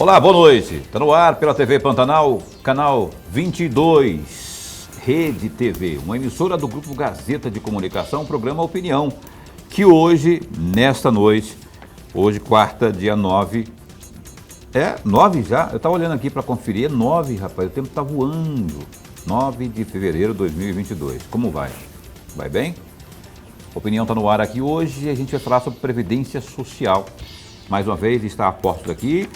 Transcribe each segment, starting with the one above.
Olá, boa noite. Está no ar pela TV Pantanal, canal 22, Rede TV, uma emissora do Grupo Gazeta de Comunicação, programa Opinião, que hoje, nesta noite, hoje, quarta, dia 9, 9 já? Eu estava olhando aqui para conferir, é 9, rapaz, o tempo está voando. 9 de fevereiro de 2022. Como vai? Vai bem? Opinião está no ar aqui hoje e a gente vai falar sobre Previdência Social. Mais uma vez está a postos aqui.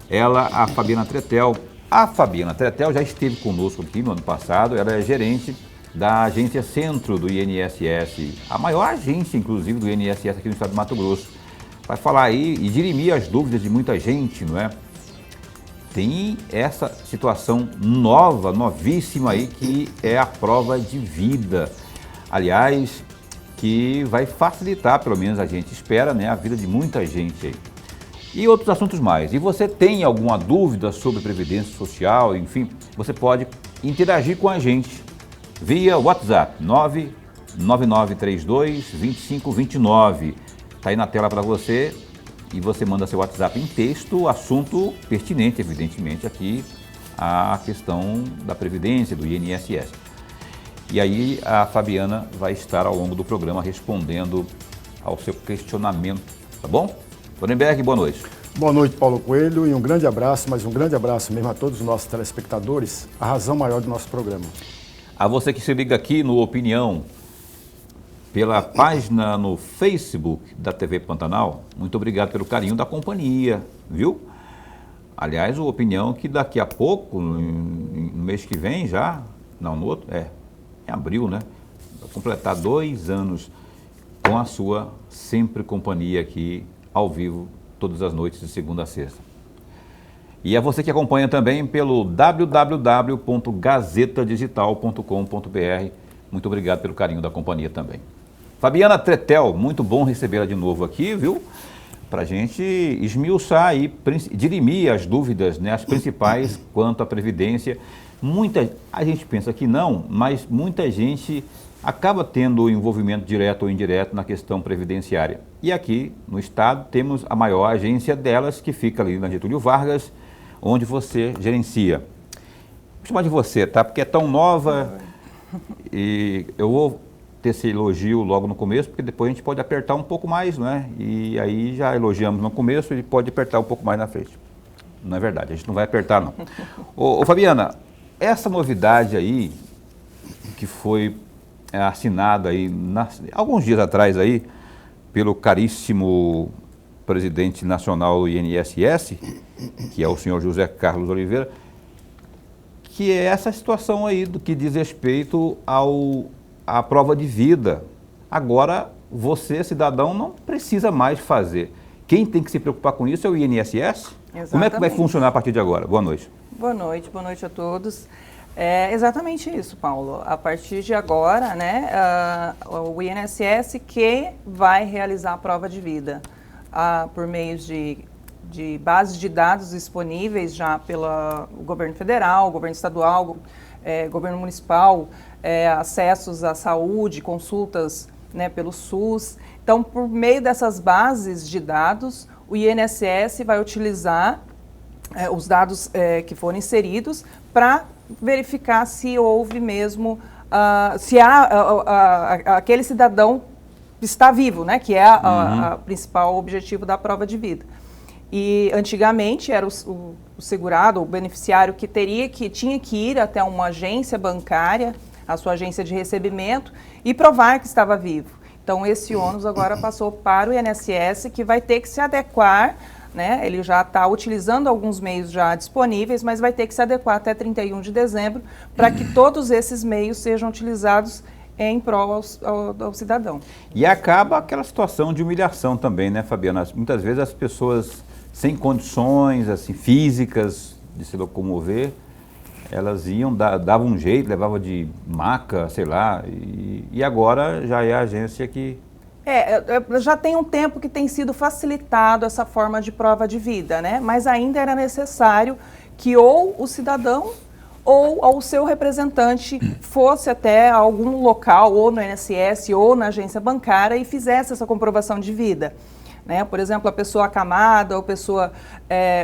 Ela, a Fabiana Tretel. A Fabiana Tretel já esteve conosco aqui no ano passado, ela é gerente da agência Centro do INSS, a maior agência, inclusive, do INSS aqui no estado de Mato Grosso. Vai falar aí e dirimir as dúvidas de muita gente, não é? Tem essa situação nova, novíssima aí, que é a prova de vida. Aliás, que vai facilitar, pelo menos a gente espera, né, a vida de muita gente aí. E outros assuntos mais. E você tem alguma dúvida sobre Previdência Social, enfim, você pode interagir com a gente via WhatsApp 99932-2529. Está aí na tela para você e você manda seu WhatsApp em texto, assunto pertinente, evidentemente, aqui a questão da Previdência, do INSS. E aí a Fabiana vai estar ao longo do programa respondendo ao seu questionamento, tá bom? Donenberg, boa noite. Boa noite, Paulo Coelho, e um grande abraço, mas um grande abraço mesmo a todos os nossos telespectadores, a razão maior do nosso programa. A você que se liga aqui no Opinião, pela página no Facebook da TV Pantanal, muito obrigado pelo carinho da companhia, viu? Aliás, o Opinião que daqui a pouco, no mês que vem já, não, no outro, em abril, né? Vai completar 2 anos com a sua sempre companhia aqui, ao vivo, todas as noites de segunda a sexta. E a você que acompanha também pelo www.gazetadigital.com.br. Muito obrigado pelo carinho da companhia também. Fabiana Tretel, muito bom recebê-la de novo aqui, viu? Para a gente esmiuçar e dirimir as dúvidas, né, as principais quanto à Previdência. A gente pensa que não, mas muita gente acaba tendo envolvimento direto ou indireto na questão previdenciária. E aqui no estado temos a maior agência delas, que fica ali na Getúlio Vargas, onde você gerencia. Vou chamar de você, tá? Porque é tão nova e eu vou ter esse elogio logo no começo, porque depois a gente pode apertar um pouco mais, não é? E aí já elogiamos no começo e pode apertar um pouco mais na frente. Não é verdade, a gente não vai apertar não. Ô Fabiana, essa novidade aí, que foi assinada aí alguns dias atrás aí, pelo caríssimo presidente nacional do INSS, que é o senhor José Carlos Oliveira, que é essa situação aí do que diz respeito à prova de vida. Agora, você, cidadão, não precisa mais fazer. Quem tem que se preocupar com isso é o INSS? Exatamente. Como é que vai funcionar a partir de agora? Boa noite. Boa noite a todos. É exatamente isso, Paulo. A partir de agora, né, o INSS que vai realizar a prova de vida por meio de bases de dados disponíveis já pelo governo federal, governo estadual, governo municipal, acessos à saúde, consultas, né, pelo SUS. Então, por meio dessas bases de dados, o INSS vai utilizar os dados que foram inseridos para verificar se houve mesmo, se aquele cidadão está vivo, né, que é a principal objetivo da prova de vida. E antigamente era o segurado, o beneficiário que tinha que ir até uma agência bancária, a sua agência de recebimento, e provar que estava vivo. Então esse ônus agora passou para o INSS, que vai ter que se adequar, né? Ele já está utilizando alguns meios já disponíveis, mas vai ter que se adequar até 31 de dezembro para que todos esses meios sejam utilizados em prol ao cidadão. E acaba aquela situação de humilhação também, né, Fabiana? Muitas vezes as pessoas sem condições assim, físicas de se locomover, elas iam, davam um jeito, levavam de maca, sei lá, e agora já é a agência que... Já tem um tempo que tem sido facilitado essa forma de prova de vida, né? Mas ainda era necessário que ou o cidadão ou o seu representante fosse até algum local, ou no INSS, ou na agência bancária, e fizesse essa comprovação de vida. né? Por exemplo, a pessoa acamada ou pessoa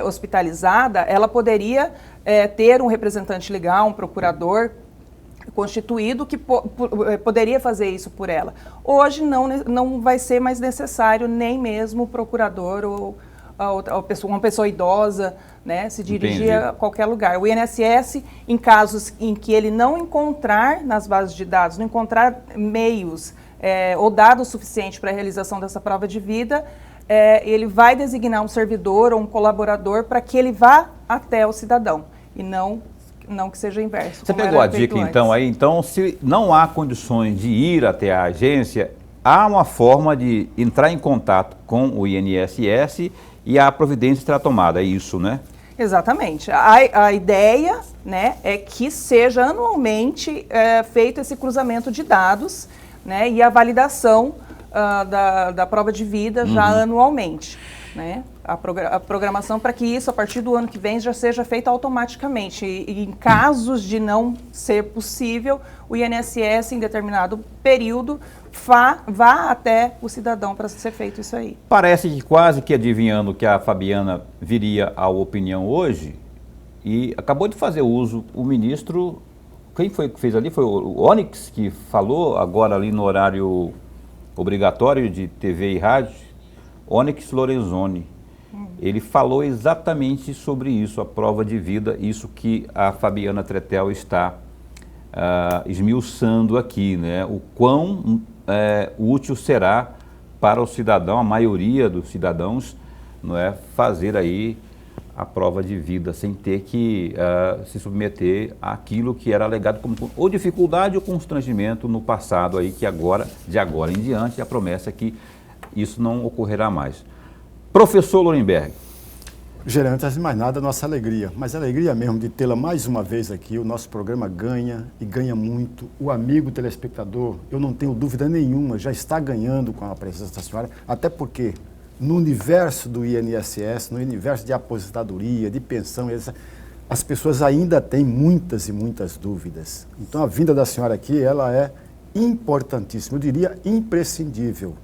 hospitalizada, ela poderia ter um representante legal, um procurador constituído que poderia fazer isso por ela. Hoje não vai ser mais necessário nem mesmo o procurador ou uma pessoa idosa, né, se dirigir a qualquer lugar. O INSS, em casos em que ele não encontrar nas bases de dados, não encontrar meios ou dados suficientes para a realização dessa prova de vida, ele vai designar um servidor ou um colaborador para que ele vá até o cidadão e não que seja o inverso. Você pegou a dica então aí? Então, se não há condições de ir até a agência, há uma forma de entrar em contato com o INSS e a providência será tomada, é isso, né? Exatamente. A ideia, né, é que seja anualmente feito esse cruzamento de dados, né, e a validação da prova de vida já anualmente, né? A programação para que isso, a partir do ano que vem, já seja feito automaticamente. E em casos de não ser possível, o INSS, em determinado período, vá até o cidadão para ser feito isso aí. Parece que quase que adivinhando que a Fabiana viria à opinião hoje, e acabou de fazer uso o ministro, quem foi que fez ali? Foi o Onyx, que falou agora ali no horário obrigatório de TV e rádio, Onyx Lorenzoni. Ele falou exatamente sobre isso, a prova de vida, isso que a Fabiana Tretel está esmiuçando aqui, né? O quão útil será para o cidadão, a maioria dos cidadãos, não é, fazer aí a prova de vida sem ter que se submeter àquilo que era alegado como ou dificuldade ou constrangimento no passado aí, que agora, de agora em diante, a promessa é que isso não ocorrerá mais. Professor Lorenberg. Gerente, antes de mais nada, nossa alegria, mas a alegria mesmo de tê-la mais uma vez aqui, o nosso programa ganha e ganha muito. O amigo telespectador, eu não tenho dúvida nenhuma, já está ganhando com a presença da senhora, até porque no universo do INSS, no universo de aposentadoria, de pensão, as pessoas ainda têm muitas e muitas dúvidas. Então a vinda da senhora aqui, ela é importantíssima, eu diria imprescindível.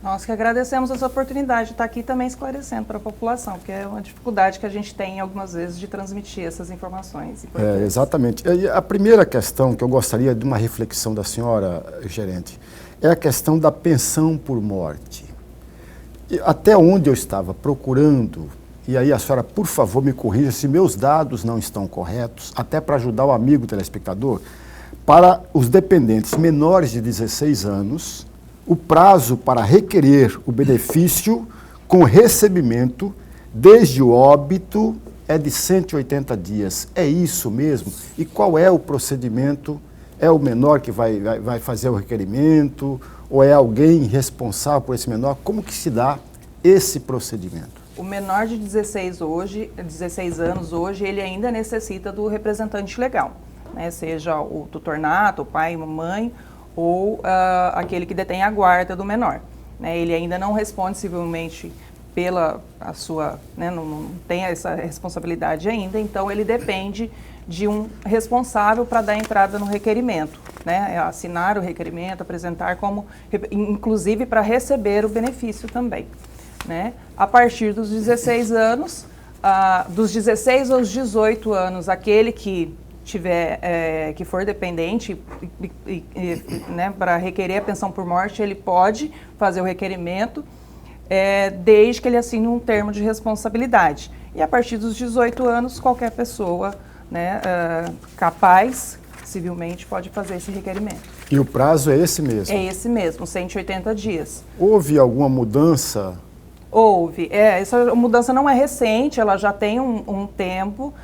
Nós que agradecemos essa oportunidade de estar aqui também esclarecendo para a população, porque é uma dificuldade que a gente tem algumas vezes de transmitir essas informações. Exatamente. E a primeira questão que eu gostaria de uma reflexão da senhora, gerente, é a questão da pensão por morte. E até onde eu estava procurando, e aí a senhora, por favor, me corrija se meus dados não estão corretos, até para ajudar o amigo telespectador, para os dependentes menores de 16 anos, o prazo para requerer o benefício com recebimento desde o óbito é de 180 dias. É isso mesmo? E qual é o procedimento? É o menor que vai fazer o requerimento? Ou é alguém responsável por esse menor? Como que se dá esse procedimento? O menor de 16 anos hoje, ele ainda necessita do representante legal, né? Seja o tutor nato, o pai, mamãe, ou aquele que detém a guarda do menor, né? Ele ainda não responde civilmente pela a sua, né, não tem essa responsabilidade ainda, então ele depende de um responsável para dar entrada no requerimento, né? Assinar o requerimento, apresentar como, inclusive para receber o benefício também, né? A partir dos 16 anos, dos 16 aos 18 anos, aquele que que for dependente, né, para requerer a pensão por morte, ele pode fazer o requerimento, desde que ele assine um termo de responsabilidade. E a partir dos 18 anos, qualquer pessoa, né, capaz, civilmente, pode fazer esse requerimento. E o prazo é esse mesmo? É esse mesmo, 180 dias. Houve alguma mudança? Houve. Essa mudança não é recente, ela já tem um tempo,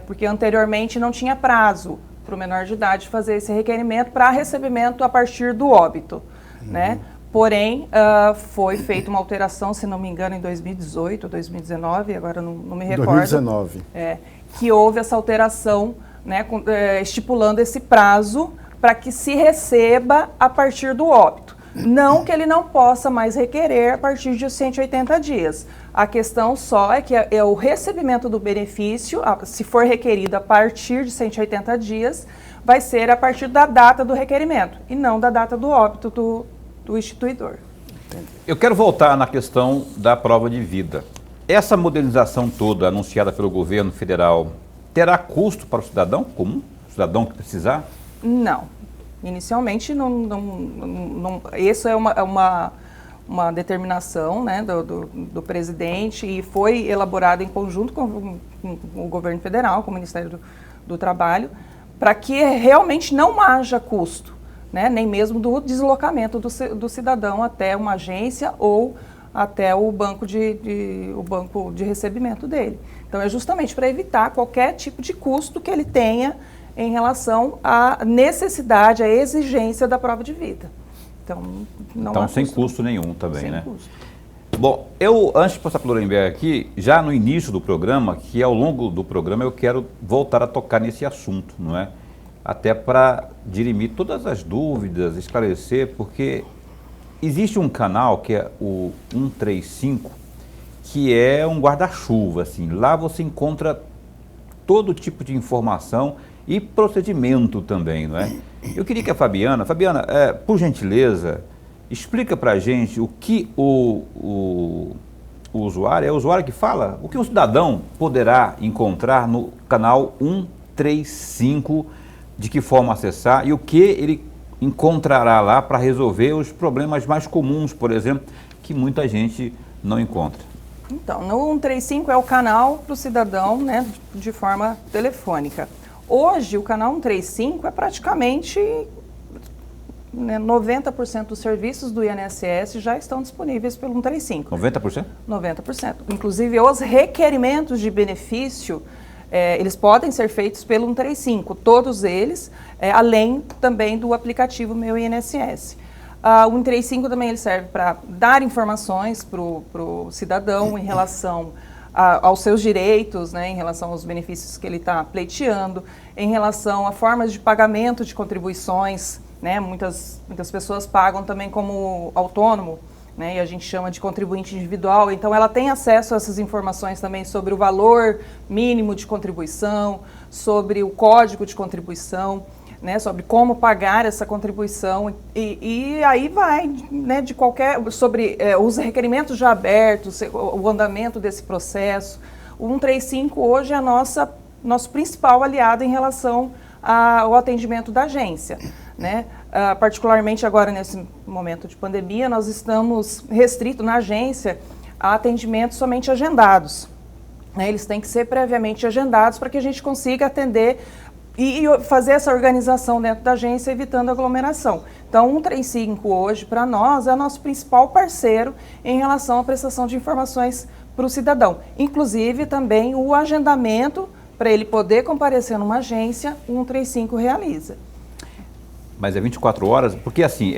porque anteriormente não tinha prazo para o menor de idade fazer esse requerimento para recebimento a partir do óbito, né? Porém, foi feita uma alteração, se não me engano, em 2018 ou 2019, agora não me recordo. 2019. Que houve essa alteração, né, estipulando esse prazo para que se receba a partir do óbito. Não que ele não possa mais requerer a partir de 180 dias. A questão só é que o recebimento do benefício, se for requerido a partir de 180 dias, vai ser a partir da data do requerimento e não da data do óbito do instituidor. Eu quero voltar na questão da prova de vida. Essa modernização toda anunciada pelo governo federal terá custo para o cidadão comum? O cidadão que precisar? Não. Inicialmente, isso é uma determinação, né, do presidente, e foi elaborada em conjunto com o governo federal, com o Ministério do Trabalho, para que realmente não haja custo, né, nem mesmo do deslocamento do cidadão até uma agência ou até o banco de recebimento dele. Então, é justamente para evitar qualquer tipo de custo que ele tenha em relação à necessidade, à exigência da prova de vida. Então, não há sem custo nenhum também, sem né? Custo. Bom, antes de passar para o Lorenberg aqui, já no início do programa, que ao longo do programa eu quero voltar a tocar nesse assunto, não é? Até para dirimir todas as dúvidas, esclarecer, porque existe um canal que é o 135, que é um guarda-chuva, assim. Lá você encontra todo tipo de informação e procedimento também, não é? Eu queria que a Fabiana, por gentileza, explica para a gente o que o usuário, é o usuário que fala, o que o cidadão poderá encontrar no canal 135, de que forma acessar e o que ele encontrará lá para resolver os problemas mais comuns, por exemplo, que muita gente não encontra. Então, no 135 é o canal para o cidadão, né, de forma telefônica. Hoje, o canal 135 é praticamente, né, 90% dos serviços do INSS já estão disponíveis pelo 135. 90%? 90%. Inclusive, os requerimentos de benefício, eles podem ser feitos pelo 135, todos eles, além também do aplicativo Meu INSS. O 135 também ele serve para dar informações para o cidadão em relação aos seus direitos, né, em relação aos benefícios que ele está pleiteando, em relação a formas de pagamento de contribuições, né, muitas pessoas pagam também como autônomo, né, e a gente chama de contribuinte individual, então ela tem acesso a essas informações também sobre o valor mínimo de contribuição, sobre o código de contribuição, né, sobre como pagar essa contribuição e aí vai, né, sobre os requerimentos já abertos, o andamento desse processo. O 135 hoje é nosso principal aliado em relação ao atendimento da agência, né? Particularmente agora nesse momento de pandemia, nós estamos restritos na agência a atendimentos somente agendados, né? Eles têm que ser previamente agendados para que a gente consiga atender e fazer essa organização dentro da agência, evitando aglomeração. Então, o 135 hoje, para nós, é o nosso principal parceiro em relação à prestação de informações para o cidadão. Inclusive, também o agendamento, para ele poder comparecer numa agência, o 135 realiza. Mas é 24 horas? Porque, assim,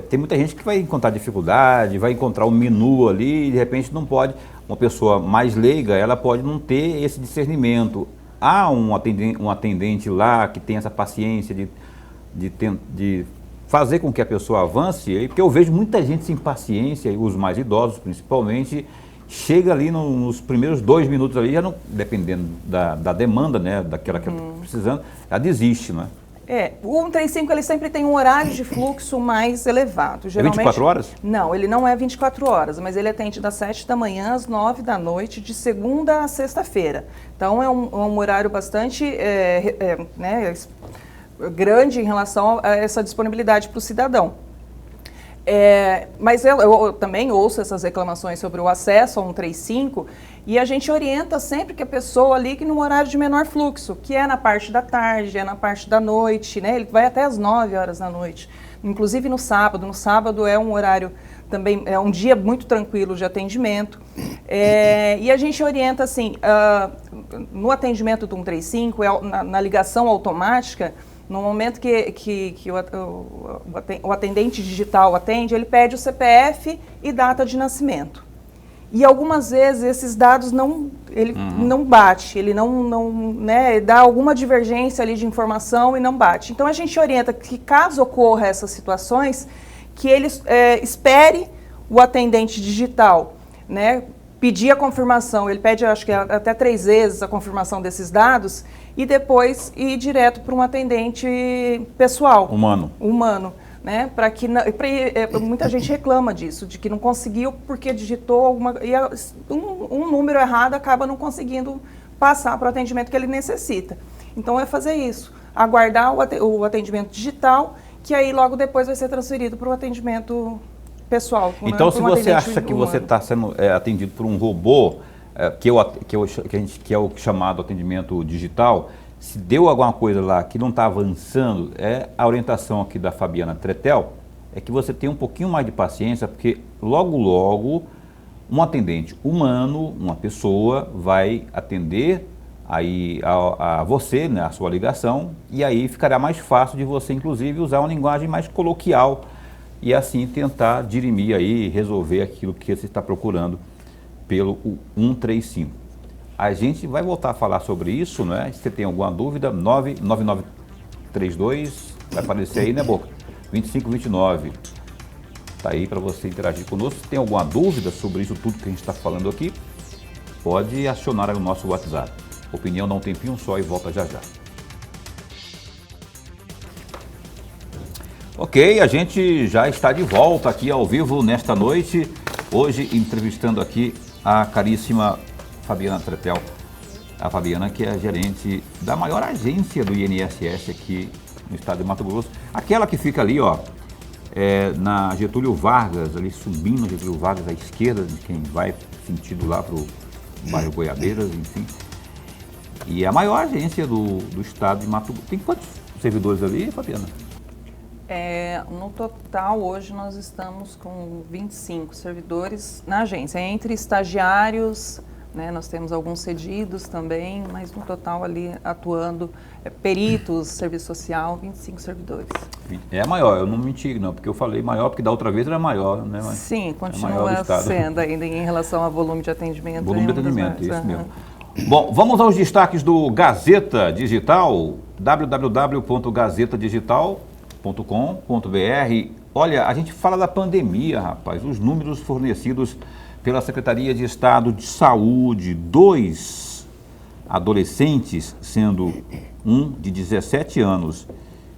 tem muita gente que vai encontrar dificuldade, vai encontrar um menu ali e, de repente, não pode. Uma pessoa mais leiga, ela pode não ter esse discernimento. Há um atendente lá que tem essa paciência de fazer com que a pessoa avance, porque eu vejo muita gente sem paciência, os mais idosos principalmente, chega ali nos primeiros 2 minutos ali, já não, dependendo da demanda, né, daquela que ela está precisando, ela desiste, não é? O 135 ele sempre tem um horário de fluxo mais elevado. Geralmente, é 24 horas? Não, ele não é 24 horas, mas ele atende das 7 da manhã às 9 da noite, de segunda a sexta-feira. Então é um horário bastante né, grande em relação a essa disponibilidade para o cidadão. Mas eu também ouço essas reclamações sobre o acesso ao 135 e a gente orienta sempre que a pessoa ligue num horário de menor fluxo, que é na parte da tarde, é na parte da noite, né? Ele vai até às 9 horas da noite, inclusive no sábado. No sábado é um horário também, é um dia muito tranquilo de atendimento. E a gente orienta assim, no atendimento do 135, na ligação automática, no momento que o atendente digital atende, ele pede o CPF e data de nascimento. E algumas vezes esses dados não bate, ele né, dá alguma divergência ali de informação e não bate. Então a gente orienta que caso ocorra essas situações, que ele espere o atendente digital, né, pedir a confirmação. Ele pede, acho que até 3 vezes a confirmação desses dados e depois ir direto para um atendente pessoal. Humano. né? Muita gente reclama disso, de que não conseguiu porque digitou um número errado, acaba não conseguindo passar para o atendimento que ele necessita. Então é fazer isso, aguardar o atendimento digital, que aí logo depois vai ser transferido para o atendimento pessoal. Então, se você acha que você está sendo atendido por um robô, que é o chamado atendimento digital, se deu alguma coisa lá que não está avançando, a orientação aqui da Fabiana Tretel é que você tenha um pouquinho mais de paciência, porque logo um atendente humano, uma pessoa, vai atender aí a você, né, a sua ligação, e aí ficará mais fácil de você, inclusive, usar uma linguagem mais coloquial e assim tentar dirimir aí, resolver aquilo que você está procurando pelo 135. A gente vai voltar a falar sobre isso, né? Se você tem alguma dúvida, 99932, vai aparecer aí, né, Boca? 2529. Tá aí para você interagir conosco. Se tem alguma dúvida sobre isso tudo que a gente está falando aqui, pode acionar o nosso WhatsApp. Opinião dá um tempinho só e volta já já. Ok, a gente já está de volta aqui ao vivo nesta noite. Hoje entrevistando aqui a caríssima Fabiana Tretel. A Fabiana, que é gerente da maior agência do INSS aqui no estado de Mato Grosso. Aquela que fica ali, ó, na Getúlio Vargas, ali subindo Getúlio Vargas à esquerda, de quem vai sentido lá para o bairro Goiabeiras, enfim. E é a maior agência do estado de Mato Grosso. Tem quantos servidores ali, Fabiana? No total, hoje nós estamos com 25 servidores na agência, entre estagiários, né, nós temos alguns cedidos também, mas no total ali atuando peritos, serviço social, 25 servidores. É a maior, eu não menti não, porque eu falei maior, porque da outra vez era maior, né? Mas sim, continua sendo ainda em relação ao volume de atendimento. Volume de atendimento, isso mesmo. Bom, vamos aos destaques do Gazeta Digital, www.gazetadigital.com.br. Olha, a gente fala da pandemia, rapaz, os números fornecidos pela Secretaria de Estado de Saúde, 2 adolescentes, sendo um de 17 anos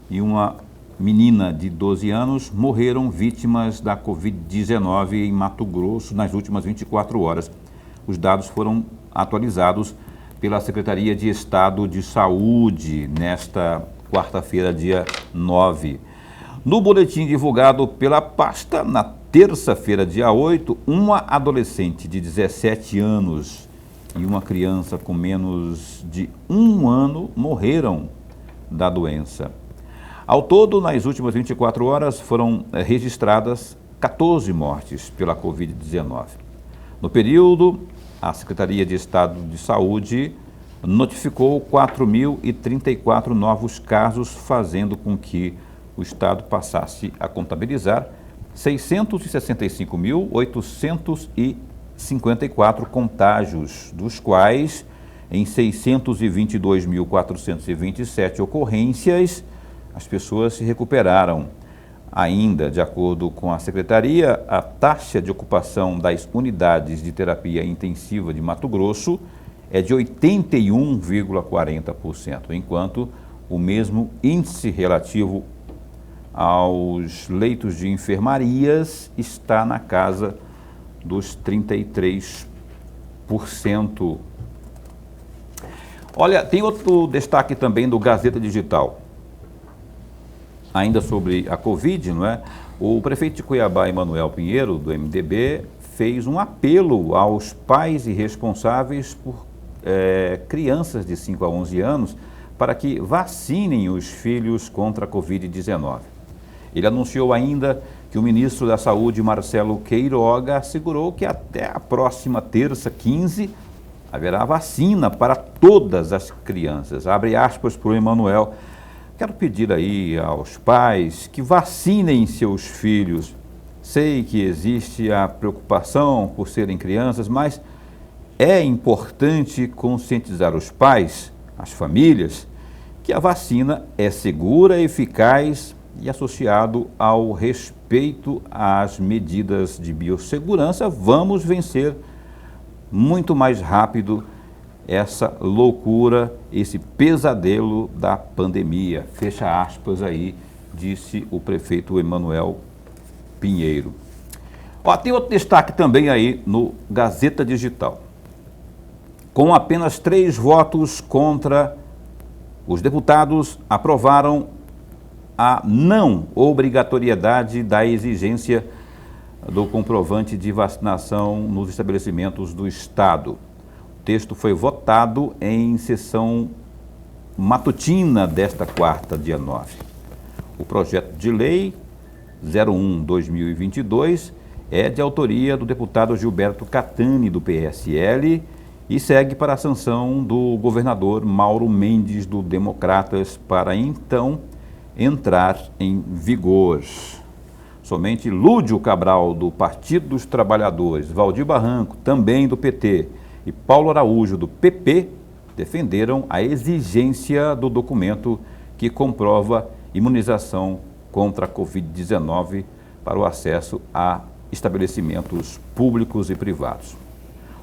e uma menina de 12 anos, morreram vítimas da Covid-19 em Mato Grosso nas últimas 24 horas. Os dados foram atualizados pela Secretaria de Estado de Saúde nesta quarta-feira, dia 9. No boletim divulgado pela pasta, na terça-feira, dia 8, uma adolescente de 17 anos e uma criança com menos de 1 ano morreram da doença. Ao todo, nas últimas 24 horas, foram registradas 14 mortes pela Covid-19. No período, a Secretaria de Estado de Saúde notificou 4.034 novos casos, fazendo com que o Estado passasse a contabilizar 665.854 contágios, dos quais, em 622.427 ocorrências, as pessoas se recuperaram. Ainda, de acordo com a Secretaria, a taxa de ocupação das unidades de terapia intensiva de Mato Grosso é de 81,40%, enquanto o mesmo índice relativo aos leitos de enfermarias está na casa dos 33%. Olha, tem outro destaque também do Gazeta Digital. Ainda sobre a Covid, não é? O prefeito de Cuiabá, Emanuel Pinheiro, do MDB, fez um apelo aos pais e responsáveis por crianças de 5 a 11 anos para que vacinem os filhos contra a Covid-19. Ele anunciou ainda que o ministro da Saúde, Marcelo Queiroga, assegurou que até a próxima terça, 15, haverá vacina para todas as crianças. Abre aspas para o Emanuel. Quero pedir aí aos pais que vacinem seus filhos. Sei que existe a preocupação por serem crianças, mas é importante conscientizar os pais, as famílias, que a vacina é segura, eficaz e associado ao respeito às medidas de biossegurança, vamos vencer muito mais rápido essa loucura, esse pesadelo da pandemia. Fecha aspas aí disse o prefeito Emanuel Pinheiro. Ó, tem outro destaque também aí no Gazeta Digital. Com apenas 3 votos contra, os deputados aprovaram a não obrigatoriedade da exigência do comprovante de vacinação nos estabelecimentos do Estado. O texto foi votado em sessão matutina desta quarta, dia 9. O projeto de lei 01/2022 é de autoria do deputado Gilberto Catani, do PSL, e segue para a sanção do governador Mauro Mendes, do Democratas, para então entrar em vigor. Somente Lúdio Cabral, do Partido dos Trabalhadores, Valdir Barranco, também do PT, e Paulo Araújo, do PP, defenderam a exigência do documento que comprova imunização contra a Covid-19 para o acesso a estabelecimentos públicos e privados.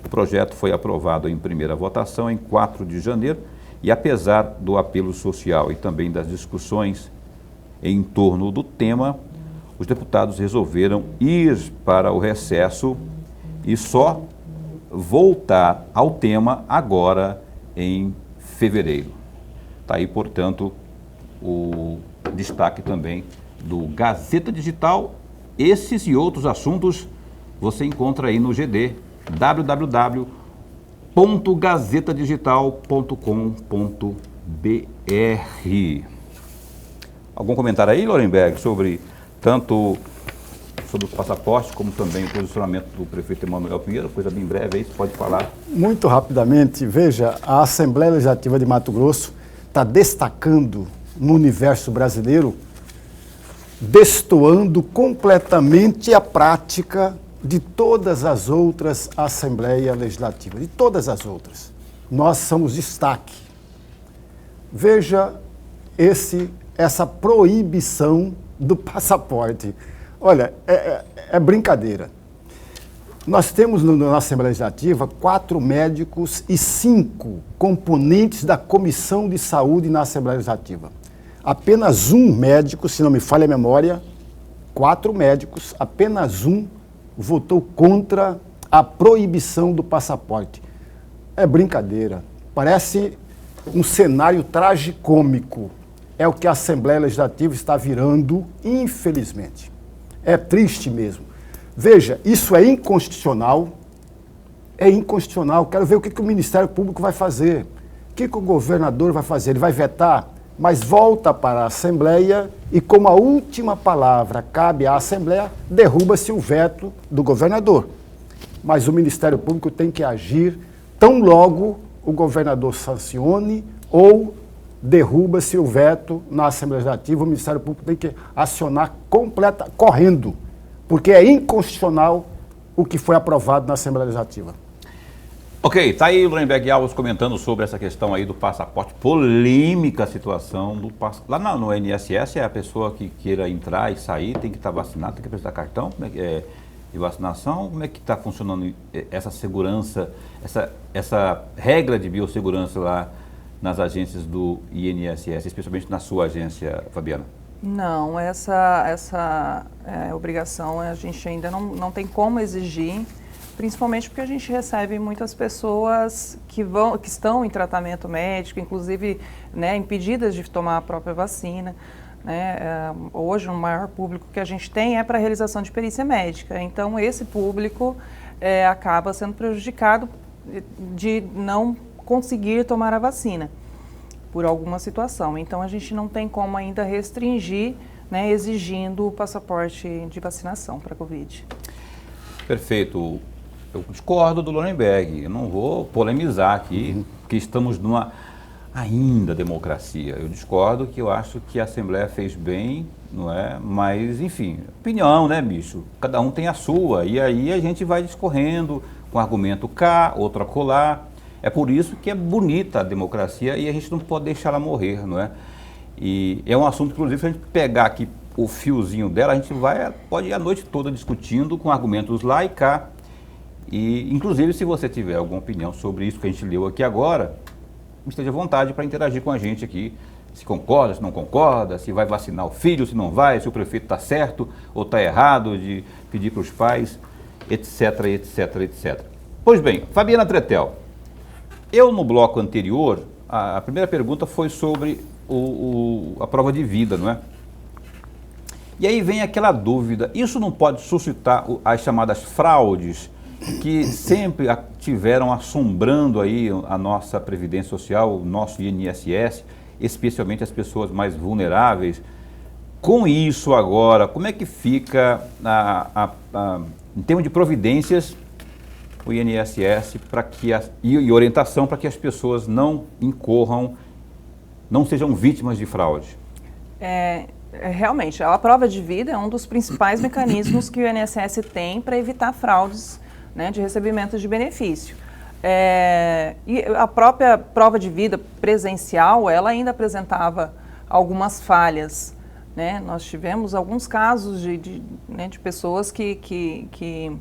O projeto foi aprovado em primeira votação em 4 de janeiro e, apesar do apelo social e também das discussões em torno do tema, os deputados resolveram ir para o recesso e só voltar ao tema agora em fevereiro. Está aí, portanto, o destaque também do Gazeta Digital. Esses e outros assuntos você encontra aí no GD, www.gazetadigital.com.br. Algum comentário aí, Lorenberg, sobre tanto sobre o passaporte, como também o posicionamento do prefeito Emanuel Pinheiro? Coisa bem breve aí, você pode falar. Muito rapidamente, veja, a Assembleia Legislativa de Mato Grosso está destacando no universo brasileiro, destoando completamente a prática de todas as outras Assembleias Legislativas, de todas as outras. Nós somos destaque. Veja essa proibição do passaporte. Olha, é brincadeira. Nós temos na Assembleia Legislativa 4 médicos e 5 componentes da Comissão de Saúde na Assembleia Legislativa. Apenas um médico, se não me falha a memória, 4 médicos, apenas um votou contra a proibição do passaporte. É brincadeira. Parece um cenário tragicômico. É o que a Assembleia Legislativa está virando, infelizmente. É triste mesmo. Veja, isso é inconstitucional. É inconstitucional. Quero ver o que o Ministério Público vai fazer. O que o governador vai fazer? Ele vai vetar? Mas volta para a Assembleia e, como a última palavra cabe à Assembleia, derruba-se o veto do governador. Mas o Ministério Público tem que agir tão logo o governador sancione ou derruba-se o veto na Assembleia Legislativa, o Ministério Público tem que acionar correndo, porque é inconstitucional o que foi aprovado na Assembleia Legislativa. Ok, tá aí o Lorenberg Alves comentando sobre essa questão aí do passaporte, polêmica a situação do passaporte. Lá no INSS, a pessoa que queira entrar e sair tem que estar vacinada, tem que apresentar cartão de vacinação. Como é que está funcionando essa segurança, essa regra de biossegurança lá nas agências do INSS, especialmente na sua agência, Fabiana? Não, essa obrigação a gente ainda não tem como exigir, principalmente porque a gente recebe muitas pessoas que estão em tratamento médico, inclusive, né, impedidas de tomar a própria vacina. Né? Hoje, o maior público que a gente tem é para a realização de perícia médica. Então, esse público acaba sendo prejudicado de não conseguir tomar a vacina por alguma situação. Então, a gente não tem como ainda restringir, né, exigindo o passaporte de vacinação para a Covid. Perfeito. Eu discordo do Lorenberg, eu não vou polemizar aqui, porque estamos numa ainda democracia. Eu discordo, que eu acho que a Assembleia fez bem, não é? Mas, enfim, opinião, né, bicho? Cada um tem a sua, e aí a gente vai discorrendo com argumento cá, outro acolá. É por isso que é bonita a democracia e a gente não pode deixar ela morrer, não é? E é um assunto, inclusive, se a gente pegar aqui o fiozinho dela, a gente pode ir a noite toda discutindo com argumentos lá e cá. E, inclusive, se você tiver alguma opinião sobre isso que a gente leu aqui agora, esteja à vontade para interagir com a gente aqui se concorda, se não concorda, se vai vacinar o filho, se não vai, se o prefeito está certo ou está errado de pedir para os pais, etc, etc, etc. Pois bem, Fabiana Tretel, eu no bloco anterior, a primeira pergunta foi sobre a prova de vida, não é? E aí vem aquela dúvida, isso não pode suscitar as chamadas fraudes que sempre tiveram assombrando aí a nossa Previdência Social, o nosso INSS, especialmente as pessoas mais vulneráveis. Com isso agora, como é que fica em termos de providências o INSS e orientação para que as pessoas não incorram, não sejam vítimas de fraude? Realmente, a prova de vida é um dos principais mecanismos que o INSS tem para evitar fraudes, né, de recebimento de benefício. E a própria prova de vida presencial, ela ainda apresentava algumas falhas, né? Nós tivemos alguns casos de pessoas que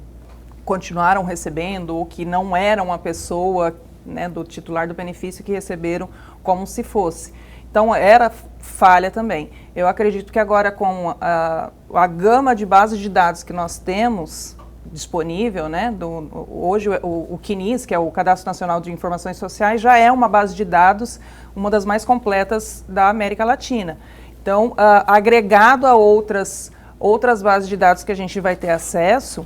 continuaram recebendo ou que não eram a pessoa, né, do titular do benefício que receberam como se fosse. Então, era falha também. Eu acredito que agora com a gama de bases de dados que nós temos disponível, né, hoje o CNIS, que é o Cadastro Nacional de Informações Sociais, já é uma base de dados, uma das mais completas da América Latina. Então, agregado a outras bases de dados que a gente vai ter acesso,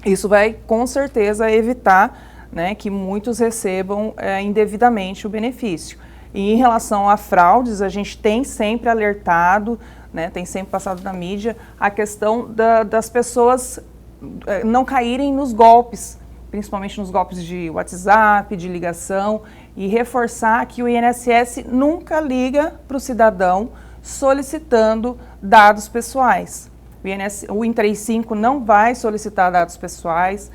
isso vai com certeza evitar, né, que muitos recebam indevidamente o benefício. E em relação a fraudes, a gente tem sempre alertado, né, tem sempre passado na mídia a questão das pessoas não caírem nos golpes, principalmente nos golpes de WhatsApp, de ligação, e reforçar que o INSS nunca liga para o cidadão solicitando dados pessoais. O 135 não vai solicitar dados pessoais.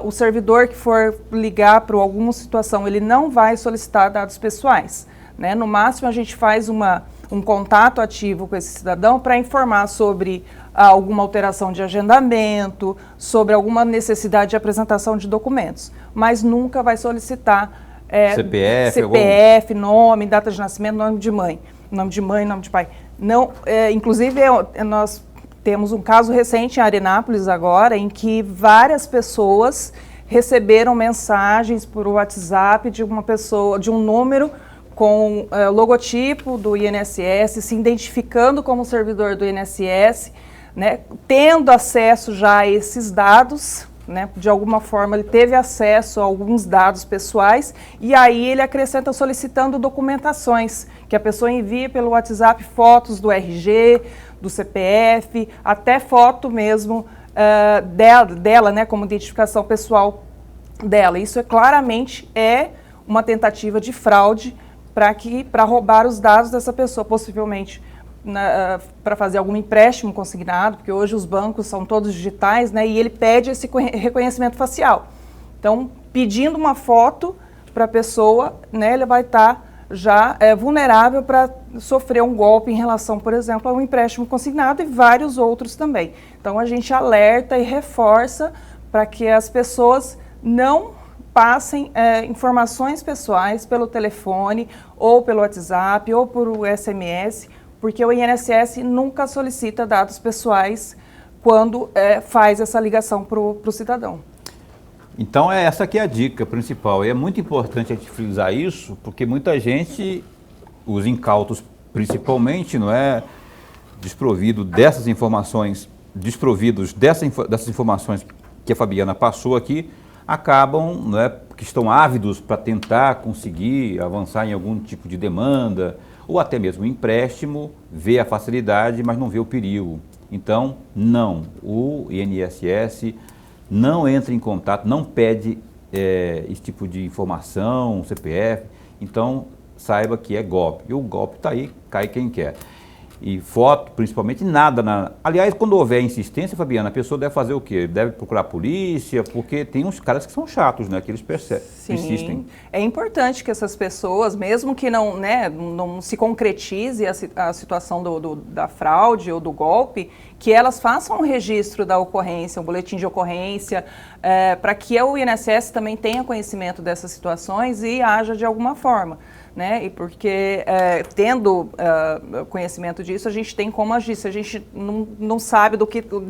O servidor que for ligar para alguma situação, ele não vai solicitar dados pessoais, né? No máximo, a gente faz um contato ativo com esse cidadão para informar sobre alguma alteração de agendamento, sobre alguma necessidade de apresentação de documentos, mas nunca vai solicitar CPF, nome, data de nascimento, nome de mãe, nome de pai. Não, inclusive, nós temos um caso recente em Arenápolis agora, em que várias pessoas receberam mensagens por WhatsApp de uma pessoa, de um número com logotipo do INSS, se identificando como servidor do INSS, né, tendo acesso já a esses dados, né, de alguma forma ele teve acesso a alguns dados pessoais, e aí ele acrescenta solicitando documentações, que a pessoa envia pelo WhatsApp fotos do RG, do CPF, até foto mesmo dela, né, como identificação pessoal dela. Isso claramente uma tentativa de fraude para roubar os dados dessa pessoa, possivelmente para fazer algum empréstimo consignado, porque hoje os bancos são todos digitais, né, e ele pede esse reconhecimento facial. Então, pedindo uma foto para a pessoa, né, ele vai estar já vulnerável para sofrer um golpe em relação, por exemplo, a um empréstimo consignado e vários outros também. Então, a gente alerta e reforça para que as pessoas não passem informações pessoais pelo telefone, ou pelo WhatsApp, ou por SMS, porque o INSS nunca solicita dados pessoais quando faz essa ligação para o cidadão. Então, essa aqui é a dica principal. E é muito importante a gente frisar isso, porque muita gente, os incautos principalmente, não é, desprovidos dessas informações que a Fabiana passou aqui, acabam, não é, que estão ávidos para tentar conseguir avançar em algum tipo de demanda, ou até mesmo empréstimo, vê a facilidade, mas não vê o perigo. Então, não, o INSS não entra em contato, não pede esse tipo de informação, CPF, então saiba que é golpe. E o golpe está aí, cai quem quer. E foto, principalmente, nada. Aliás, quando houver insistência, Fabiana, a pessoa deve fazer o quê? Deve procurar a polícia, porque tem uns caras que são chatos, né? Que eles persistem. É importante que essas pessoas, mesmo que não, né, não se concretize a situação da fraude ou do golpe, que elas façam um registro da ocorrência, um boletim de ocorrência, para que o INSS também tenha conhecimento dessas situações e haja de alguma forma. Né? E porque, tendo conhecimento disso, a gente tem como agir. Se a gente não sabe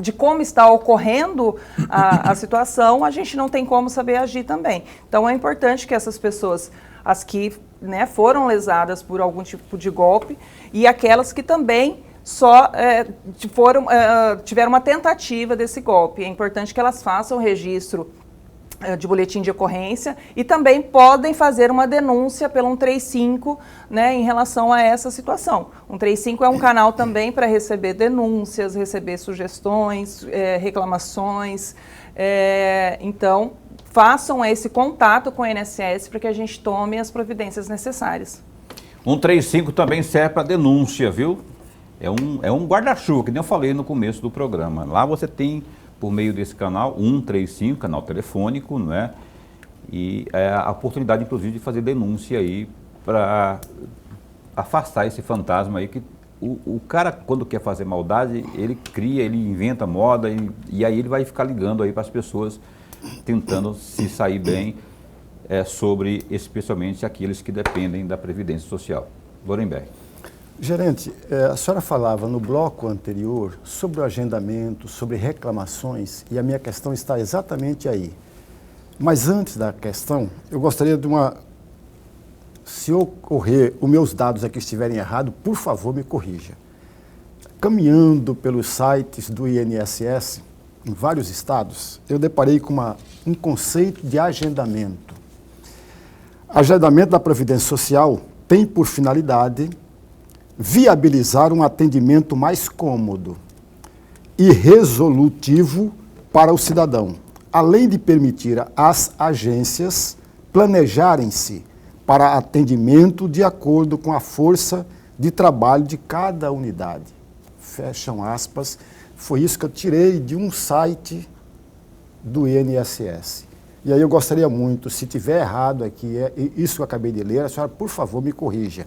de como está ocorrendo a situação, a gente não tem como saber agir também. Então, é importante que essas pessoas, as que, né, foram lesadas por algum tipo de golpe e aquelas que também tiveram uma tentativa desse golpe, é importante que elas façam o registro de boletim de ocorrência e também podem fazer uma denúncia pelo 135, né, em relação a essa situação. O 135 é um canal também para receber denúncias, receber sugestões, reclamações. Então, façam esse contato com o INSS para que a gente tome as providências necessárias. 135 também serve para denúncia, viu? É um guarda-chuva, que nem eu falei no começo do programa. Lá você tem, por meio desse canal, 135, canal telefônico, né? E a oportunidade, inclusive, de fazer denúncia aí para afastar esse fantasma aí que o cara, quando quer fazer maldade, ele cria, ele inventa moda e aí ele vai ficar ligando aí para as pessoas tentando se sair bem sobre especialmente aqueles que dependem da Previdência Social. Lorenberg. Gerente, a senhora falava no bloco anterior sobre o agendamento, sobre reclamações, e a minha questão está exatamente aí. Mas antes da questão, eu gostaria de se ocorrer os meus dados aqui estiverem errados, por favor, me corrija. Caminhando pelos sites do INSS, em vários estados, eu deparei com um conceito de agendamento. Agendamento da Previdência Social tem por finalidade viabilizar um atendimento mais cômodo e resolutivo para o cidadão, além de permitir às agências planejarem-se para atendimento de acordo com a força de trabalho de cada unidade. Fecham aspas. Foi isso que eu tirei de um site do INSS. E aí eu gostaria muito, se tiver errado aqui, isso que eu acabei de ler, a senhora, por favor, me corrija.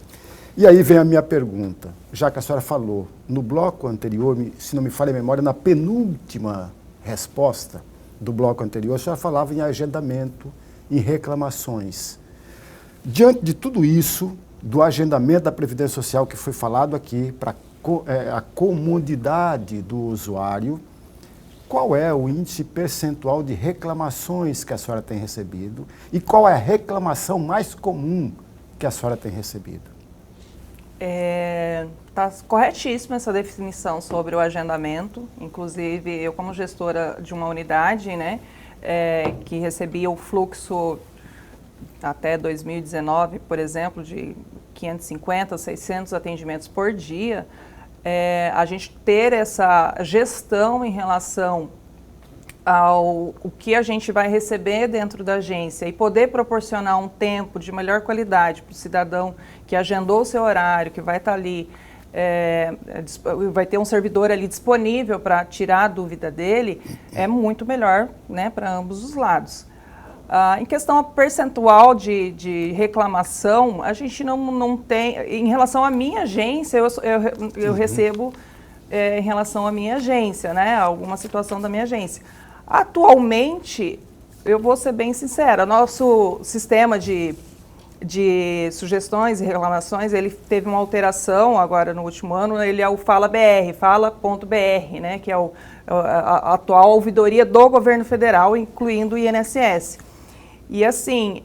E aí vem a minha pergunta, já que a senhora falou, no bloco anterior, se não me falha a memória, na penúltima resposta do bloco anterior, a senhora falava em agendamento, em reclamações. Diante de tudo isso, do agendamento da Previdência Social que foi falado aqui, para a comodidade do usuário, qual é o índice percentual de reclamações que a senhora tem recebido e qual é a reclamação mais comum que a senhora tem recebido? Está corretíssima essa definição sobre o agendamento. Inclusive, eu como gestora de uma unidade, né, que recebia o fluxo até 2019, por exemplo, de 550, 600 atendimentos por dia, a gente ter essa gestão em relação ao que a gente vai receber dentro da agência e poder proporcionar um tempo de melhor qualidade para o cidadão que agendou o seu horário, que vai estar ali, vai ter um servidor ali disponível para tirar a dúvida dele, é muito melhor, né, para ambos os lados. Em questão percentual de reclamação, a gente não tem, em relação à minha agência, eu recebo em relação à minha agência, né, alguma situação da minha agência. Atualmente, eu vou ser bem sincera, nosso sistema de sugestões e reclamações, ele teve uma alteração agora no último ano, ele é o fala.br, né, que é a atual ouvidoria do governo federal, incluindo o INSS. E assim,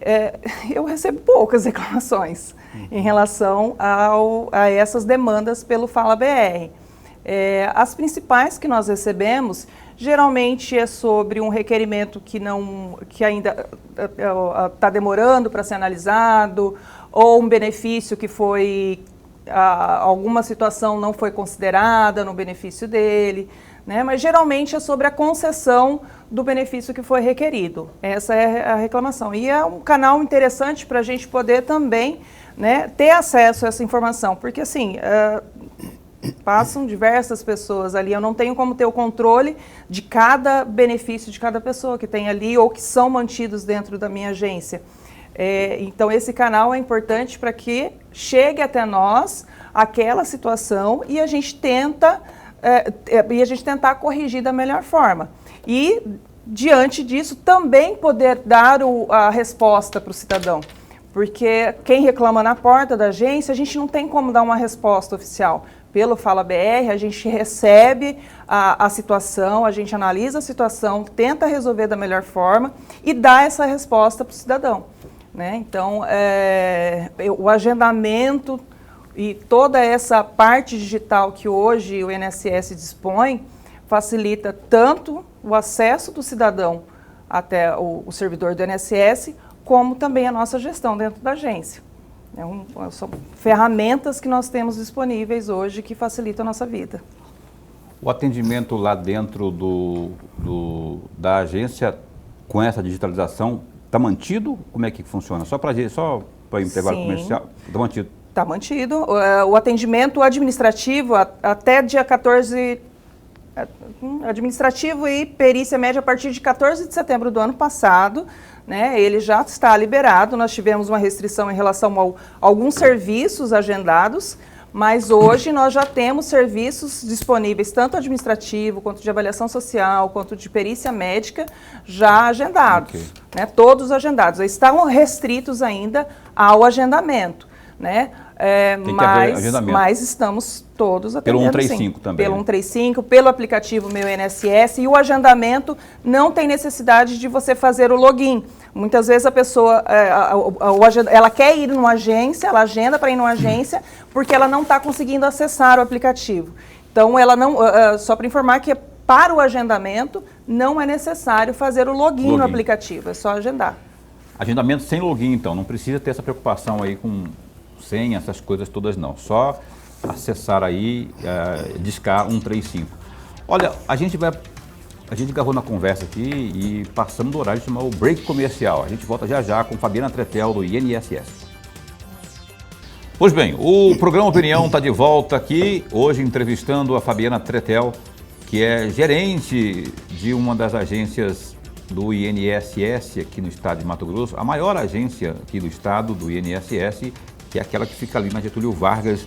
eu recebo poucas reclamações em relação a essas demandas pelo fala.br. As principais que nós recebemos, geralmente é sobre um requerimento que ainda está demorando para ser analisado, ou um benefício que alguma situação não foi considerada no benefício dele, né? Mas geralmente é sobre a concessão do benefício que foi requerido. Essa é a reclamação. E é um canal interessante para a gente poder também, né, ter acesso a essa informação, porque assim, passam diversas pessoas ali, eu não tenho como ter o controle de cada benefício de cada pessoa que tem ali ou que são mantidos dentro da minha agência. Então esse canal é importante para que chegue até nós aquela situação e a gente tenta e a gente tentar corrigir da melhor forma. E, diante disso, também poder dar a resposta para o cidadão. Porque quem reclama na porta da agência, a gente não tem como dar uma resposta oficial. Pelo Fala BR, a gente recebe a situação, a gente analisa a situação, tenta resolver da melhor forma e dá essa resposta para o cidadão, né? Então, o agendamento e toda essa parte digital que hoje o INSS dispõe facilita tanto o acesso do cidadão até o servidor do INSS, como também a nossa gestão dentro da agência. São ferramentas que nós temos disponíveis hoje que facilitam a nossa vida. O atendimento lá dentro da agência, com essa digitalização, está mantido? Como é que funciona? Só para intervalo comercial? Está mantido? Está mantido. O atendimento administrativo até dia 14... Administrativo e perícia média a partir de 14 de setembro do ano passado, né, ele já está liberado. Nós tivemos uma restrição em relação a alguns serviços agendados, mas hoje nós já temos serviços disponíveis, tanto administrativo, quanto de avaliação social, quanto de perícia médica, já agendados, né, todos agendados. Estão restritos ainda ao agendamento, né? Mas estamos todos atendendo. Pelo 135 também. Pelo 135, pelo aplicativo Meu INSS, e o agendamento não tem necessidade de você fazer o login. Muitas vezes a pessoa, ela quer ir numa agência, ela agenda para ir numa agência, porque ela não está conseguindo acessar o aplicativo. Então, ela não, só para informar que para o agendamento não é necessário fazer o login no aplicativo, é só agendar. Agendamento sem login, então, não precisa ter essa preocupação aí com senha, essas coisas todas não. Só acessar aí, discar 135. Olha, a gente agarrou na conversa aqui e passamos do horário de chamar o break comercial. A gente volta já já com Fabiana Tretel do INSS. Pois bem, o programa Opinião está de volta aqui, hoje entrevistando a Fabiana Tretel, que é gerente de uma das agências do INSS aqui no estado de Mato Grosso, a maior agência aqui do estado do INSS, que é aquela que fica ali na Getúlio Vargas,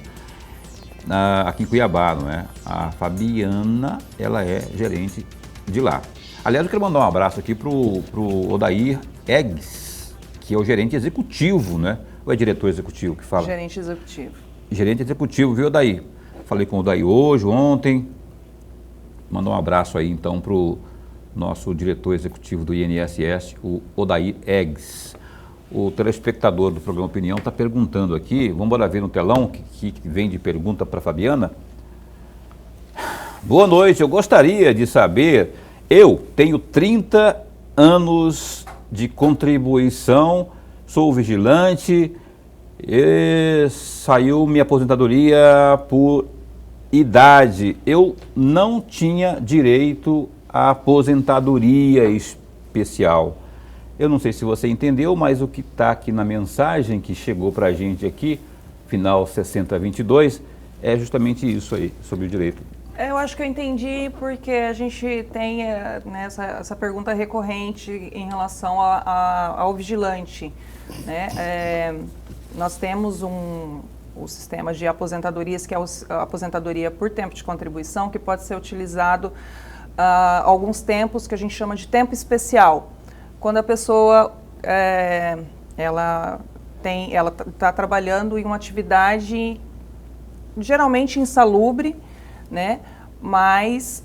aqui em Cuiabá, não é? A Fabiana, ela é gerente de lá. Aliás, eu quero mandar um abraço aqui pro Odair Eggs, que é o gerente executivo, né? Ou é diretor executivo que fala? Gerente executivo. Gerente executivo, viu, Odair? Falei com o Odair hoje, ontem. Mandar um abraço aí, então, pro nosso diretor executivo do INSS, o Odair Eggs. O telespectador do programa Opinião está perguntando aqui, vamos embora ver no telão, que vem de pergunta para a Fabiana. Boa noite, eu gostaria de saber, eu tenho 30 anos de contribuição, sou vigilante, e saiu minha aposentadoria por idade. Eu não tinha direito à aposentadoria especial. Eu não sei se você entendeu, mas o que está aqui na mensagem que chegou para a gente aqui, final 6022, é justamente isso aí, sobre o direito. Eu acho que eu entendi, porque a gente tem essa pergunta recorrente em relação ao vigilante, né? Nós temos o sistema de aposentadorias, que é a aposentadoria por tempo de contribuição, que pode ser utilizado alguns tempos que a gente chama de tempo especial. Quando a pessoa ela está trabalhando em uma atividade geralmente insalubre, né, mas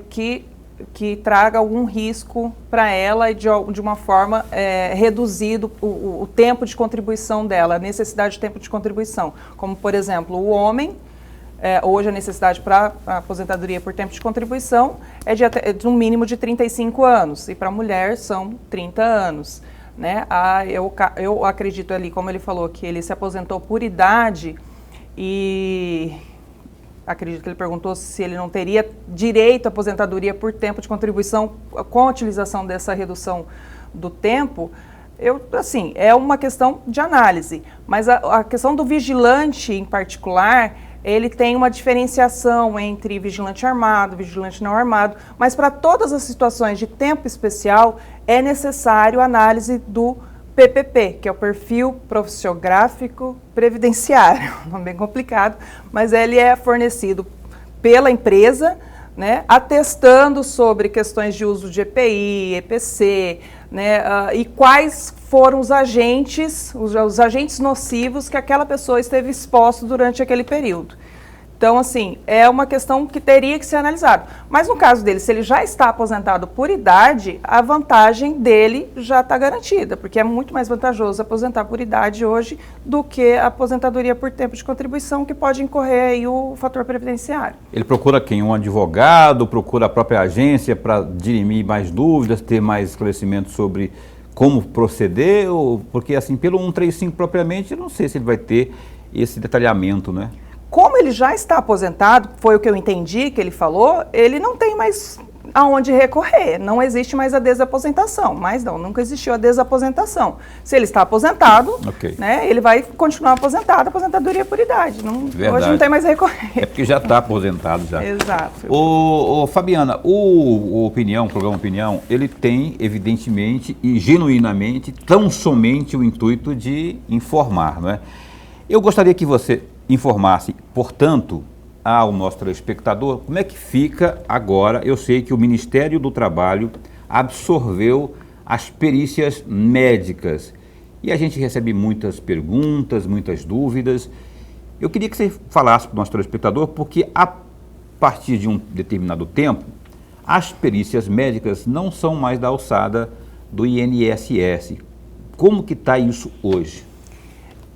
que traga algum risco para ela e de uma forma reduzido o tempo de contribuição dela, a necessidade de tempo de contribuição. Como, por exemplo, o homem, hoje a necessidade para a aposentadoria por tempo de contribuição é de um mínimo de 35 anos, e para a mulher são 30 anos. Né? Eu acredito ali, como ele falou, que ele se aposentou por idade, e acredito que ele perguntou se ele não teria direito à aposentadoria por tempo de contribuição com a utilização dessa redução do tempo. Assim, é uma questão de análise, mas a questão do vigilante em particular, ele tem uma diferenciação entre vigilante armado, vigilante não armado, mas para todas as situações de tempo especial é necessário a análise do PPP, que é o Perfil Profissiográfico Previdenciário, nome bem complicado, mas ele é fornecido pela empresa, né, atestando sobre questões de uso de EPI, EPC, né, e quais foram os agentes nocivos que aquela pessoa esteve exposto durante aquele período. Então, assim, é uma questão que teria que ser analisada. Mas no caso dele, se ele já está aposentado por idade, a vantagem dele já está garantida, porque é muito mais vantajoso aposentar por idade hoje do que a aposentadoria por tempo de contribuição, que pode incorrer aí o fator previdenciário. Ele procura quem? Um advogado, procura a própria agência para dirimir mais dúvidas, ter mais esclarecimento sobre como proceder? Porque, assim, pelo 135 propriamente, eu não sei se ele vai ter esse detalhamento, né? Como ele já está aposentado, foi o que eu entendi que ele falou, ele não tem mais aonde recorrer, não existe mais a desaposentação, mas nunca existiu a desaposentação. Se ele está aposentado, né, ele vai continuar aposentado, aposentadoria por idade, hoje não tem mais a recorrer. É porque já está aposentado já. Exato. Fabiana, o programa Opinião, ele tem evidentemente e genuinamente tão somente o intuito de informar, não é? Eu gostaria que você informasse, portanto, ao nosso telespectador, como é que fica agora. Eu sei que o Ministério do Trabalho absorveu as perícias médicas e a gente recebe muitas perguntas, muitas dúvidas. Eu queria que você falasse para o nosso telespectador, porque a partir de um determinado tempo, as perícias médicas não são mais da alçada do INSS. Como que está isso hoje?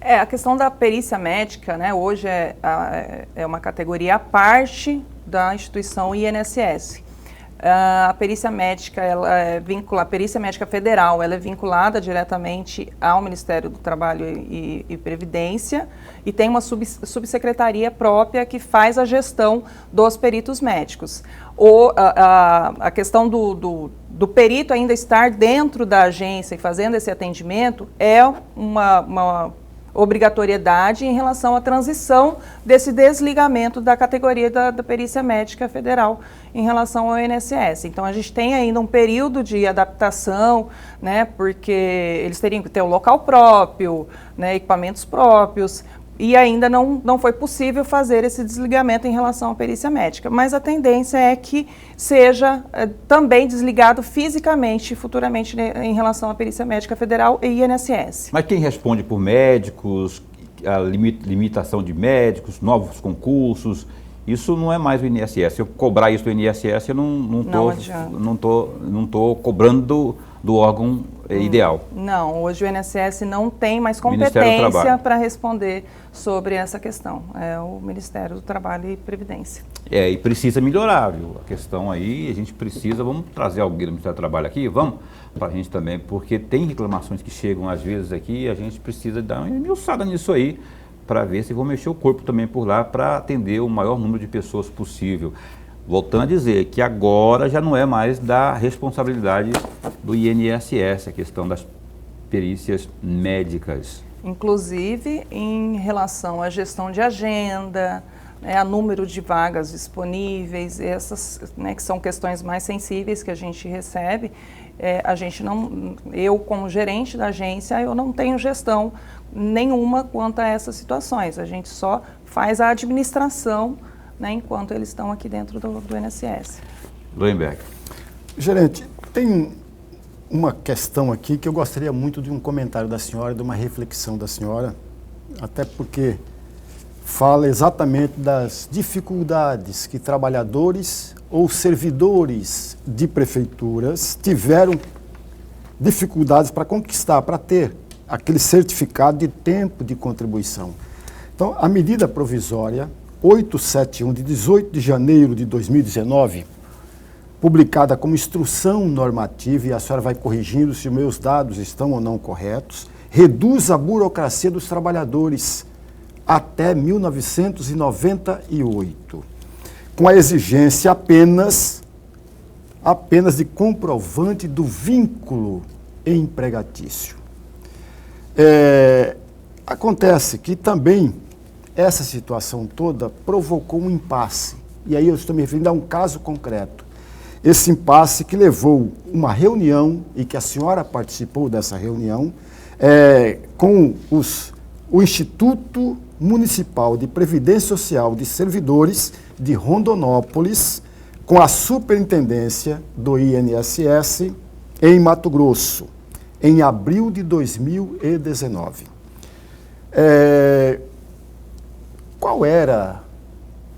A questão da perícia médica, né, hoje é uma categoria à parte da instituição INSS. A perícia médica, a perícia médica federal, ela é vinculada diretamente ao Ministério do Trabalho e Previdência e tem uma subsecretaria própria que faz a gestão dos peritos médicos. A questão do perito ainda estar dentro da agência e fazendo esse atendimento é uma obrigatoriedade em relação à transição desse desligamento da categoria da perícia médica federal em relação ao INSS. Então, a gente tem ainda um período de adaptação, né, porque eles teriam que ter um local próprio, né, equipamentos próprios, e ainda não foi possível fazer esse desligamento em relação à perícia médica. Mas a tendência é que seja também desligado fisicamente, futuramente, em relação à perícia médica federal e INSS. Mas quem responde por médicos, a limitação de médicos, novos concursos, isso não é mais o INSS. Se eu cobrar isso do INSS, eu não tô cobrando do órgão ideal. Não, hoje o INSS não tem mais competência para responder sobre essa questão. É o Ministério do Trabalho e Previdência. E precisa melhorar, viu? A questão aí, a gente precisa, vamos trazer alguém do Ministério do Trabalho aqui, vamos, para a gente também, porque tem reclamações que chegam às vezes aqui e a gente precisa dar uma esmiuçada nisso aí, para ver se vão mexer o corpo também por lá, para atender o maior número de pessoas possível. Voltando a dizer que agora já não é mais da responsabilidade do INSS, a questão das perícias médicas. Inclusive, em relação à gestão de agenda, a número de vagas disponíveis, essas, né, que são questões mais sensíveis que a gente recebe, eu como gerente da agência, eu não tenho gestão nenhuma quanto a essas situações. A gente só faz a administração, né, enquanto eles estão aqui dentro do INSS. Loenberg. Gerente, tem uma questão aqui que eu gostaria muito de um comentário da senhora, de uma reflexão da senhora, até porque fala exatamente das dificuldades que trabalhadores ou servidores de prefeituras tiveram dificuldades para conquistar, para ter aquele certificado de tempo de contribuição. Então, a medida provisória 871, de 18 de janeiro de 2019, publicada como instrução normativa, e a senhora vai corrigindo se os meus dados estão ou não corretos, reduz a burocracia dos trabalhadores até 1998, com a exigência apenas de comprovante do vínculo empregatício. Acontece que também essa situação toda provocou um impasse. E aí eu estou me referindo a um caso concreto. Esse impasse que levou uma reunião, e que a senhora participou dessa reunião, com o Instituto Municipal de Previdência Social de Servidores de Rondonópolis, com a superintendência do INSS em Mato Grosso, em abril de 2019. Qual era?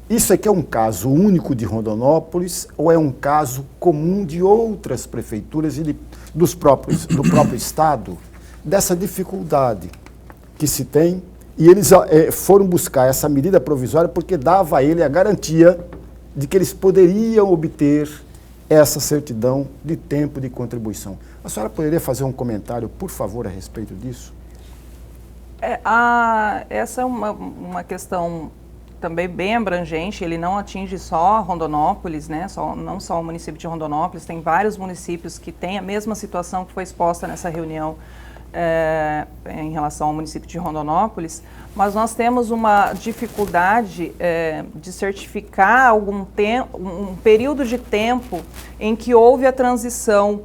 Isso aqui é um caso único de Rondonópolis ou é um caso comum de outras prefeituras e do próprio Estado, dessa dificuldade que se tem? E eles foram buscar essa medida provisória porque dava a ele a garantia de que eles poderiam obter essa certidão de tempo de contribuição. A senhora poderia fazer um comentário, por favor, a respeito disso? Essa é uma questão também bem abrangente, ele não atinge só Rondonópolis, né? Não só o município de Rondonópolis, tem vários municípios que têm a mesma situação que foi exposta nessa reunião em relação ao município de Rondonópolis, mas nós temos uma dificuldade de certificar um período de tempo em que houve a transição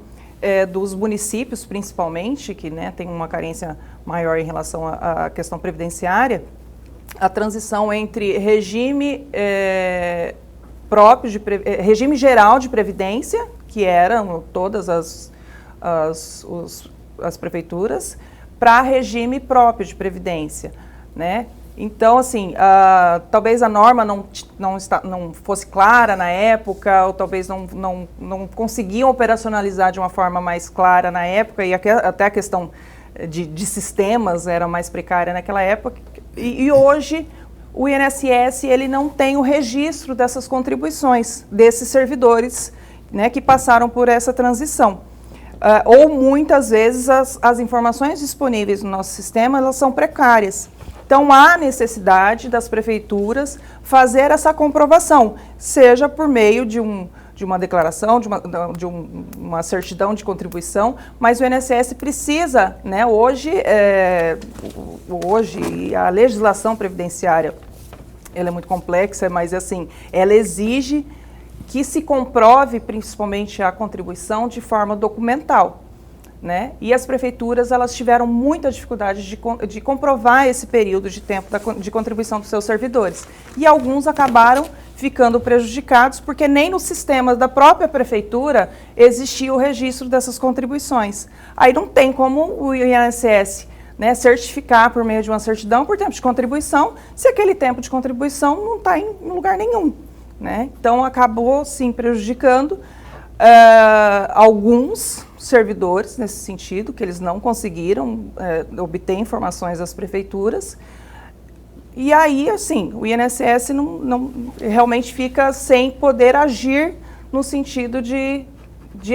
dos municípios, principalmente, que, né, tem uma carência maior em relação à questão previdenciária, a transição entre regime próprio, regime geral de previdência, que eram todas as prefeituras, para regime próprio de previdência, né? Então, assim, talvez a norma não fosse clara na época, ou talvez não conseguiam operacionalizar de uma forma mais clara na época, e até a questão de sistemas era mais precária naquela época. E hoje o INSS ele não tem o registro dessas contribuições desses servidores, né, que passaram por essa transição. Ou muitas vezes as informações disponíveis no nosso sistema elas são precárias. Então há necessidade das prefeituras fazer essa comprovação, seja por meio de uma declaração, de uma certidão de contribuição, mas o INSS precisa, né, hoje a legislação previdenciária ela é muito complexa, mas assim, ela exige que se comprove principalmente a contribuição de forma documental, né? E as prefeituras elas tiveram muita dificuldade de comprovar esse período de tempo de contribuição dos seus servidores. E alguns acabaram ficando prejudicados porque nem no sistema da própria prefeitura existia o registro dessas contribuições. Aí não tem como o INSS, né, certificar por meio de uma certidão por tempo de contribuição, se aquele tempo de contribuição não está em lugar nenhum, né? Então acabou sim prejudicando alguns servidores nesse sentido, que eles não conseguiram obter informações das prefeituras. E aí, assim, o INSS não realmente fica sem poder agir no sentido de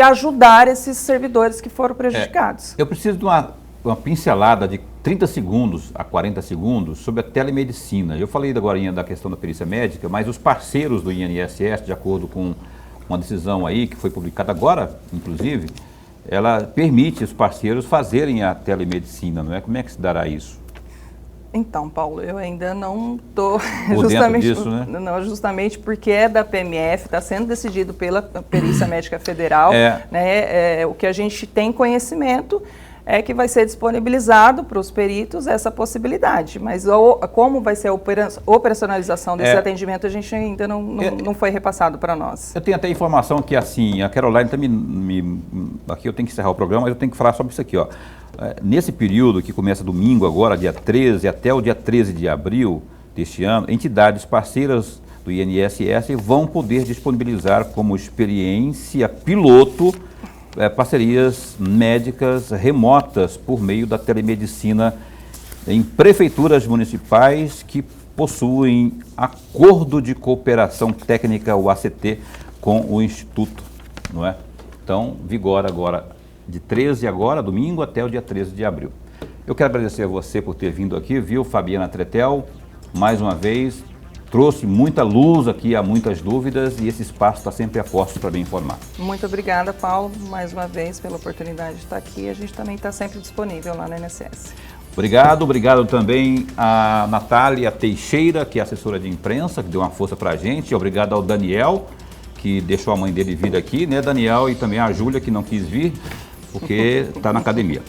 ajudar esses servidores que foram prejudicados. Eu preciso de uma pincelada de 30 segundos a 40 segundos sobre a telemedicina. Eu falei agora da questão da perícia médica, mas os parceiros do INSS, de acordo com uma decisão aí que foi publicada agora, inclusive, ela permite os parceiros fazerem a telemedicina, não é? Como é que se dará isso? Então, Paulo, eu ainda não estou justamente disso, né? Não, justamente porque é da PMF, está sendo decidido pela Perícia Médica Federal, né? O que a gente tem conhecimento é que vai ser disponibilizado para os peritos essa possibilidade, mas como vai ser a operacionalização desse atendimento, a gente ainda não foi repassado para nós. Eu tenho até informação que, assim, a Caroline também aqui eu tenho que encerrar o programa, mas eu tenho que falar sobre isso aqui, ó. Nesse período que começa domingo agora, dia 13, até o dia 13 de abril deste ano, entidades parceiras do INSS vão poder disponibilizar como experiência piloto parcerias médicas remotas por meio da telemedicina em prefeituras municipais que possuem acordo de cooperação técnica, o ACT, com o Instituto, não é? Então, vigora agora, de 13 agora, domingo, até o dia 13 de abril. Eu quero agradecer a você por ter vindo aqui, viu, Fabiana Tretel, mais uma vez, trouxe muita luz aqui a muitas dúvidas e esse espaço está sempre a postos para me informar. Muito obrigada, Paulo, mais uma vez pela oportunidade de estar aqui. A gente também está sempre disponível lá no INSS. Obrigado também a Natália Teixeira, que é assessora de imprensa, que deu uma força para a gente. Obrigado ao Daniel, que deixou a mãe dele vir aqui, né, Daniel, e também a Júlia, que não quis vir, porque está na academia.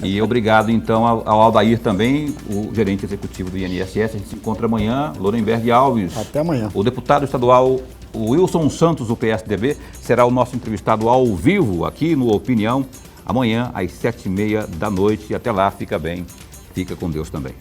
E obrigado, então, ao Aldair também, o gerente executivo do INSS. A gente se encontra amanhã. Lorenberg Alves. Até amanhã. O deputado estadual Wilson Santos, do PSDB, será o nosso entrevistado ao vivo aqui no Opinião, amanhã às 7h30 da noite. E até lá, fica bem, fica com Deus também.